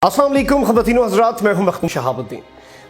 अस्सलाम वालेकुम ख़वातीनो हज़रात, मैं हूं मखदूम शहाबुद्दीन।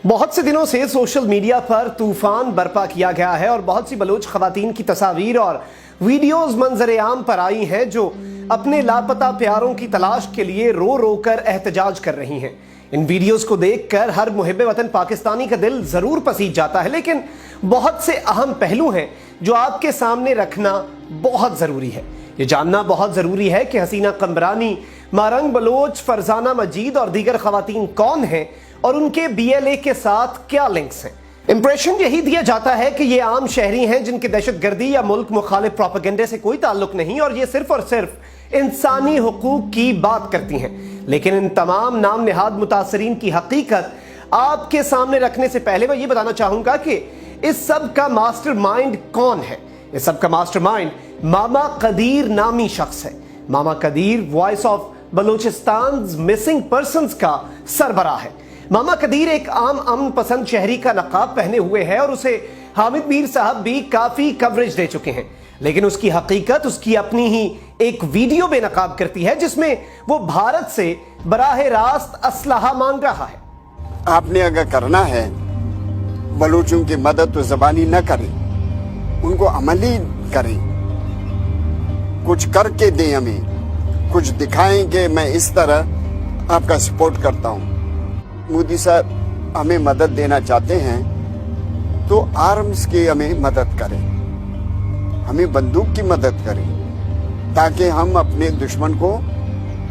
बहुत से दिनों से सोशल मीडिया पर तूफ़ान बर्पा किया गया है और बहुत सी बलोच ख़वातीन की तस्वीर और वीडियोज़ मंजर आम पर आई हैं जो अपने लापता प्यारों की तलाश के लिए रो रो कर एहतजाज कर रही हैं। इन वीडियोज़ को देख कर हर मुहिब्बे वतन पाकिस्तानी का दिल ज़रूर पसीज जाता है, लेकिन बहुत से अहम पहलू हैं जो आपके सामने रखना बहुत ज़रूरी है। ये जानना बहुत ज़रूरी है कि हसीना कमरानी, मारंग बलोच, फरजाना मजीद और दीगर ख़वातीन कौन हैं और उनके BLA के साथ क्या लिंक्स हैं। इंप्रेशन यही दिया जाता है कि ये आम शहरी हैं जिनके दहशतगर्दी या मुल्क मुखालिफ प्रोपेगेंडे से कोई ताल्लुक नहीं और ये सिर्फ और सिर्फ इंसानी हुकूक की बात करती हैं। लेकिन इन तमाम नाम निहाद मुतासरीन की हकीकत आपके सामने रखने से पहले मैं ये बताना चाहूँगा कि इस सब का मास्टर माइंड कौन है। इस सब का मास्टर माइंड मामा कदीर नामी शख्स है। Mama Qadeer voice of Balochistan missing persons का सरबराह है। मामा कदीर एक आम अमन पसंद शहरी का नकाब पहने हुए है और उसे हामिद मीर साहब भी काफी कवरेज दे चुके हैं, लेकिन उसकी हकीकत उसकी अपनी ही एक वीडियो बेनकाब करती है जिसमें वो भारत से बराह रास्त असलहा मांग रहा है। आपने अगर करना है बलूचों की मदद तो ज़बानी न करें, उनको अमली करें, कुछ करके दें, हमें कुछ दिखाएं कि मैं इस तरह आपका सपोर्ट करता हूं। मोदी साहब हमें मदद देना चाहते हैं तो आर्म्स की हमें मदद करें, हमें बंदूक की मदद करें ताकि हम अपने दुश्मन को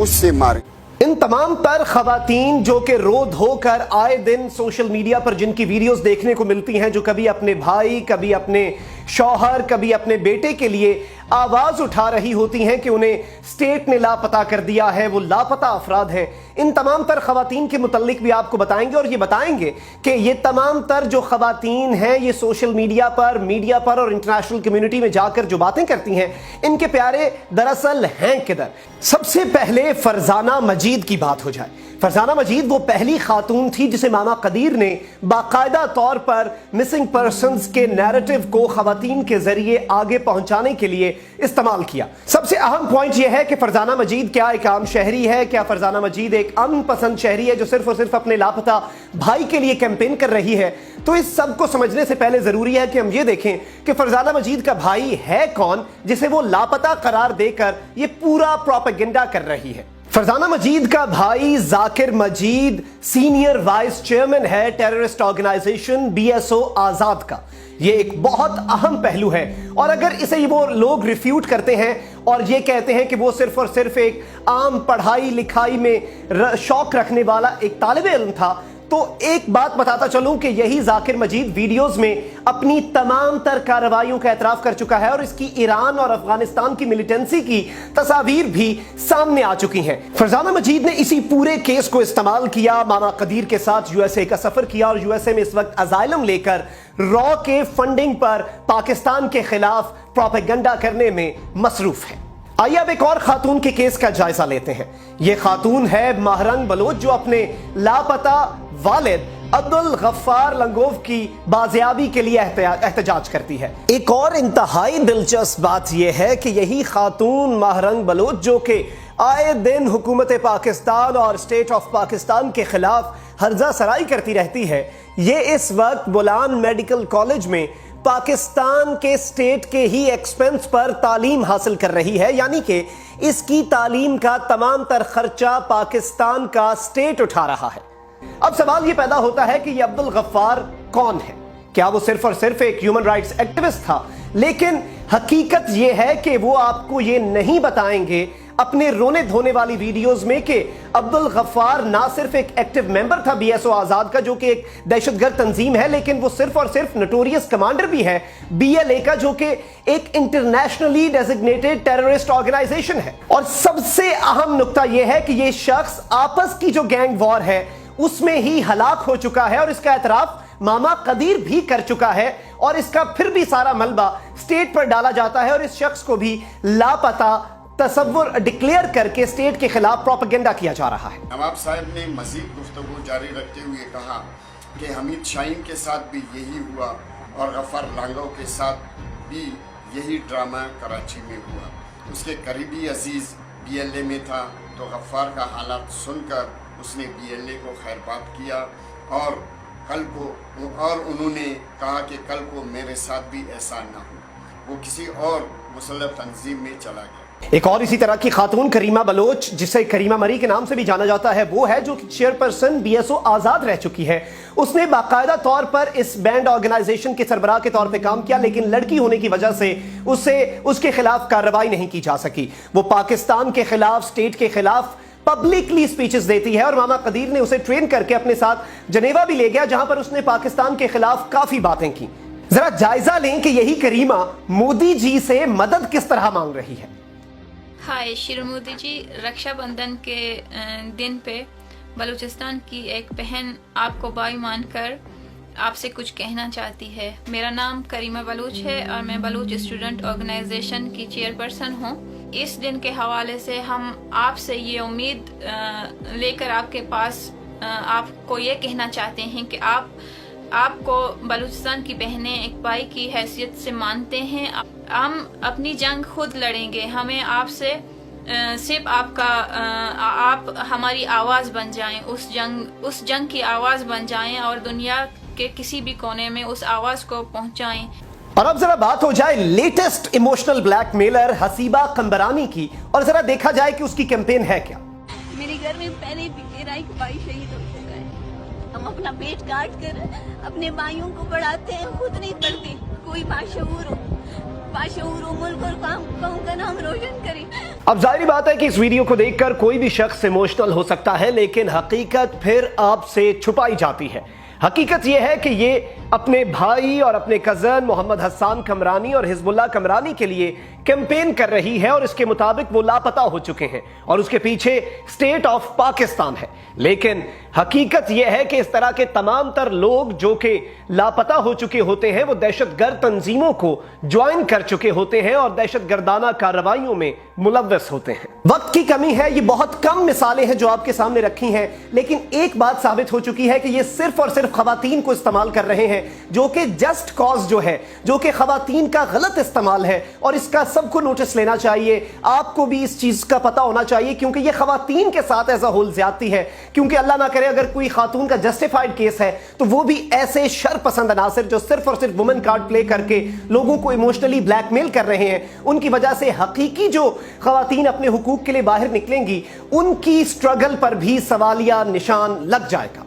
उससे मारें। इन तमाम तर खवातीन जो कि रो धोकर आए दिन सोशल मीडिया पर जिनकी वीडियोस देखने को मिलती हैं, जो कभी अपने भाई, कभी अपने शौहर, कभी अपने बेटे के लिए आवाज उठा रही होती हैं कि उन्हें स्टेट ने लापता कर दिया है, वो लापता अफराद हैं, इन तमाम तर खवातीन के मुतल्लिक भी आपको बताएंगे और ये बताएंगे कि ये तमाम तर जो खवातीन हैं ये सोशल मीडिया पर और इंटरनेशनल कम्युनिटी में जाकर जो बातें करती हैं, इनके प्यारे दरअसल हैं किधर। सबसे पहले फरजाना मजीद की बात हो जाए। फरजाना मजीद वो पहली खातून थी जिसे मामा कदीर ने बाकायदा तौर पर मिसिंग पर्संस के नैरेटिव को खवातीन के जरिए आगे पहुंचाने के लिए इस्तेमाल किया। सबसे अहम पॉइंट यह है कि फरजाना मजीद क्या एक आम शहरी है? क्या फरजाना मजीद एक अमन पसंद शहरी है जो सिर्फ और सिर्फ अपने लापता भाई के लिए कैंपेन कर रही है? तो इस सब को समझने से पहले जरूरी है कि हम ये देखें कि फरजाना मजीद का भाई है कौन जिसे वो लापता करार देकर ये पूरा प्रोपेगेंडा कर रही है। फरजाना मजीद का भाई जाकिर मजीद सीनियर वाइस चेयरमैन है टेररिस्ट ऑर्गेनाइजेशन BSO आजाद का। ये एक बहुत अहम पहलू है और अगर इसे वो लोग रिफ्यूट करते हैं और ये कहते हैं कि वो सिर्फ और सिर्फ एक आम पढ़ाई लिखाई में शौक रखने वाला एक तालिब इल्म था, तो एक बात बताता चलूं कि यही जाकिर मजीद वीडियोस में अपनी तमाम तर कार्रवाइयों का एतराफ कर चुका है और इसकी ईरान और अफगानिस्तान की मिलिटेंसी की तस्वीर भी सामने आ चुकी हैं। फरजाना मजीद ने इसी पूरे केस को इस्तेमाल किया, मामा कदीर के साथ USA का सफर किया और USA में इस वक्त अजाइलम लेकर रॉ के फंडिंग पर पाकिस्तान के खिलाफ प्रोपेगेंडा करने में मसरूफ है। आइए अब एक और खातून के केस का जायजा लेते हैं। यह खातून है महरंग बलोच जो अपने लापता वालिद अब्दुल गफ्फार लंगोव की बाजियाबी के लिए एहतजाज करती है। एक और इंतहाई दिलचस्प बात यह है कि यही खातून महरंग बलोच जो कि आए दिन हुकूमत पाकिस्तान और स्टेट ऑफ पाकिस्तान के खिलाफ हर्जा सराई करती रहती है, ये इस वक्त बोलान मेडिकल कॉलेज में पाकिस्तान के स्टेट के ही एक्सपेंस पर तालीम हासिल कर रही है, यानी कि इसकी तालीम का तमाम तर खर्चा पाकिस्तान का स्टेट उठा रहा है। अब सवाल यह पैदा होता है कि यह अब्दुल गफ्फार कौन है? क्या वो सिर्फ और सिर्फ एक ह्यूमन राइट्स एक्टिविस्ट था? लेकिन हकीकत यह है कि वो आपको ये नहीं बताएंगे अपने रोने धोने वाली वीडियोस में कि अब्दुल गफ्फार ना सिर्फ एक एक्टिव मेंबर था BSO आजाद का जो कि एक दहशतगर्द तंजीम है, लेकिन वो सिर्फ और सिर्फ नोटोरियस कमांडर भी है BLA का जो कि एक इंटरनेशनली डेजिग्नेटेड टेररिस्ट ऑर्गेनाइजेशन है। और सबसे अहम नुक्ता यह है कि ये शख्स आपस की जो गैंग वॉर है उसमें ही हलाक हो चुका है और इसका एतराफ मामा कदीर भी कर चुका है और इसका फिर भी सारा मलबा स्टेट पर डाला जाता है और इस शख्स को भी लापता तस्वुर डिक्लेयर करके स्टेट के खिलाफ प्रोपेगेंडा किया जा रहा है। नवाब साहब ने मजीद गुफ्तगू जारी रखते हुए कहा कि हमीद शाहीन के साथ भी यही हुआ और गफ्फार लांगो के साथ भी यही ड्रामा कराची में हुआ। उसके करीबी अजीज BLA में था तो गफ्फार का हालात सुनकर اس نے BLA کو خیر بات کیا اور انہوں نے کہا کہ کل کو میرے ساتھ بھی ایسا نہ ہو. وہ کسی اور مسلح تنظیم میں چلا گیا. ایک اور اسی طرح کی خاتون کریمہ بلوچ، جسے کریمہ مری کے نام سے بھی جانا جاتا ہے، وہ ہے جو چیئرپرسن BSO آزاد رہ چکی ہے. اس نے باقاعدہ طور پر اس بینڈ آرگنائزیشن کے سربراہ کے طور پہ کام کیا، لیکن لڑکی ہونے کی وجہ سے اس کے خلاف کارروائی نہیں کی جا سکی. وہ پاکستان کے خلاف، اسٹیٹ کے خلاف پبلکلی سپیچز دیتی ہے، اور ماما قدیر نے اسے ٹرین کر کے اپنے ساتھ جنیوا بھی لے گیا، جہاں پر اس نے پاکستان کے خلاف کافی باتیں کی. ذرا جائزہ لیں کہ یہی کریمہ مودی جی سے مدد کس طرح مانگ رہی ہے. ہائے شری مودی جی، رکشا بندھن کے دن پہ بلوچستان کی ایک بہن آپ کو بھائی مان کر آپ سے کچھ کہنا چاہتی ہے. میرا نام کریمہ بلوچ ہے اور میں بلوچ اسٹوڈنٹ آرگنائزیشن کی چیئرپرسن ہوں. اس دن کے حوالے سے ہم آپ سے یہ امید لے کر آپ کے پاس آپ کو یہ کہنا چاہتے ہیں کہ آپ کو بلوچستان کی بہنیں ایک بھائی کی حیثیت سے مانتے ہیں. ہم اپنی جنگ خود لڑیں گے. ہمیں آپ سے صرف آپ ہماری آواز بن جائیں، اس جنگ کی آواز بن جائیں اور دنیا کے کسی بھی کونے میں اس آواز کو پہنچائیں. اور اب ذرا بات ہو جائے latest emotional blackmailer Haseeba Qambrani کی، اور ذرا دیکھا جائے کہ اس کی کیمپین ہے کیا. میرے گھر میں پہلے بھی میرا ایک بھائی شہید ہو چکا ہے. ہم اپنا پیٹ کاٹ کر اپنے بھائیوں کو پڑھاتے ہیں، خود نہیں پڑھتے. کوئی باشعور ہو ملک اور قوم کا نام روشن کرے. اب ظاہری بات ہے کہ اس ویڈیو کو دیکھ کر کوئی بھی شخص ایموشنل ہو سکتا ہے، لیکن حقیقت پھر آپ سے چھپائی جاتی ہے. حقیقت یہ ہے کہ یہ اپنے بھائی اور اپنے کزن محمد حسان قمرانی اور حزب اللہ قمرانی کے لیے کیمپین کر رہی ہے، اور اس کے مطابق وہ لاپتہ ہو چکے ہیں اور اس کے پیچھے اسٹیٹ آف پاکستان ہے. لیکن حقیقت یہ ہے کہ اس طرح کے تمام تر لوگ جو کہ لاپتہ ہو چکے ہوتے ہیں، وہ دہشت گرد تنظیموں کو جوائن کر چکے ہوتے ہیں اور دہشت گردانہ کارروائیوں میں ملوث ہوتے ہیں. وقت کی کمی ہے، یہ بہت کم مثالیں ہیں جو آپ کے سامنے رکھی ہیں، لیکن ایک بات ثابت ہو چکی ہے کہ یہ صرف اور صرف خواتین کو استعمال کر رہے ہیں، جو کہ جسٹ کاز جو ہے، جو کہ خواتین کا غلط استعمال ہے، اور اس کا سب کو نوٹس لینا چاہیے. آپ کو بھی اس چیز کا پتہ ہونا چاہیے، کیونکہ یہ خواتین کے ساتھ ایز اے ہول زیادتی ہے. کیونکہ اللہ نہ کرے اگر کوئی خاتون کا جسٹیفائڈ کیس ہے تو وہ بھی ایسے شر پسند عناصر جو صرف اور صرف وومن کارڈ پلے کر کے لوگوں کو ایموشنلی بلیک میل کر رہے ہیں، ان کی وجہ سے حقیقی جو خواتین اپنے حقوق کے لیے باہر نکلیں گی، ان کی سٹرگل پر بھی سوالیہ نشان لگ جائے گا.